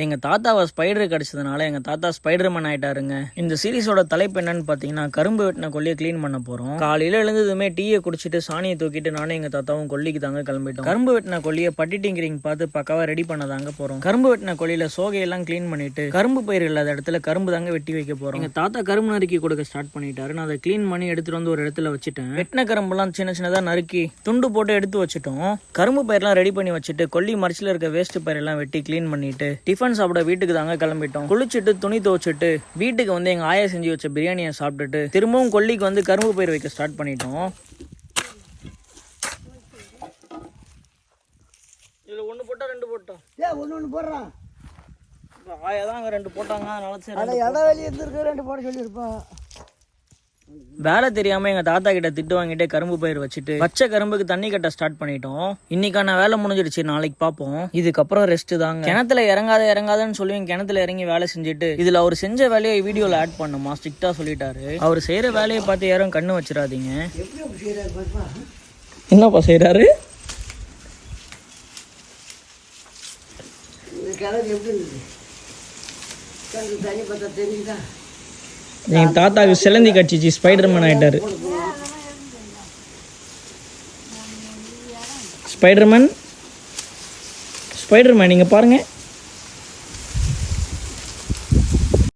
எங்கள் தாத்தாவை ஸ்பைடர் கடிச்சதுனால எங்கள் தாத்தா ஸ்பைடர்மேன் ஆகிட்டாருங்க. இந்த சீரீஸோட தலைப்பு என்னன்னு பார்த்தீங்கன்னா, கரும்பு வெட்டின கொல்லியை க்ளீன் பண்ண போகிறோம். காலையில் எழுந்ததுமே டீயை குடிச்சிட்டு சாணியை தூக்கிட்டு நானும் எங்கள் தாத்தாவும் கொல்லிக்கு தாங்க கிளம்பிட்டோம். கரும்பு வெட்டின கொல்லியை பட்டி டிங்கரிங் பார்த்து பக்காவாக ரெடி பண்ண தாங்க போகிறோம். கரும்பு வெட்டின கொல்லியில் சோகையெல்லாம் க்ளீன் பண்ணிட்டு கரும்பு பயிர் இல்லாத இடத்துல கரும்பு தாங்க வெட்டி வைக்க போகிறோம். எங்கள் தாத்தா கரும்பு நறுக்கி கொடுக்க ஸ்டார்ட் பண்ணிட்டாரு. நான் அதை க்ளீன் பண்ணி எடுத்துகிட்டு வந்து ஒரு இடத்துல வச்சுட்டேன். வெட்டின கரும்புலாம் சின்ன சின்னதாக நறுக்கி துண்டு போட்டு எடுத்து வச்சுட்டோம். கரும்பு பயிரெலாம் ரெடி பண்ணி வச்சுட்டு கொல்லி மரச்சில் இருக்க வேஸ்ட் பயிரெல்லாம் வெட்டி க்ளீன் பண்ணிட்டு டிஃபன் சாப்பிட வீட்டுக்கு தாங்க கிளம்பிட்டோம். குளிச்சுட்டு துணி துவச்சிட்டு வீட்டுக்கு வந்து எங்க ஆயா செஞ்சு வச்ச பிரியாணியை சாப்பிட்டுட்டு திரும்பவும் கொல்லிக்கு வந்து கரும்பு பயிர் வைக்க ஸ்டார்ட் பண்ணிட்டோம். இதுல ஒண்ணு போட்டா ரெண்டு போட்டோம். ஒன்னு போடுறான். ஆயா தான் அங்க ரெண்டு போட்டாங்க. அதனால சரி இடம் வெளியே இருந்திருக்கு ரெண்டு போட சொல்லியிருப்பான். வேலை தெரியாம எங்க தாத்தா கிட்ட திட்டு வாங்கிட்டு கரும்பு பயிர் வச்சுட்டு பச்சை கரும்புக்கு தண்ணி கட்ட ஸ்டார்ட் பண்ணிட்டோம். இன்னைக்கான வேலை முடிஞ்சிடுச்சு. நாளைக்கு பார்ப்போம். இதுக்கப்புறம் ரெஸ்ட் தாங்க. கிணத்துல இறங்காதன்னு சொல்லி கிணத்துல இறங்கி வேலை செஞ்சுட்டு இதுல அவர் செஞ்ச வேலையை வீடியோல ஆட் பண்ணுமா ஸ்ட்ரிக்டா சொல்லிட்டாரு. அவர் செய்யற வேலையை பார்த்து யாரும் கண்ணு வச்சிடாதீங்க. என்னப்பா செய்யறாரு? என் தாத்தாக்கு சிலந்தி கட்சிச்சு ஸ்பைடர்மேன் ஆயிட்டாரு. ஸ்பைடர்மேன் நீங்க பாருங்க.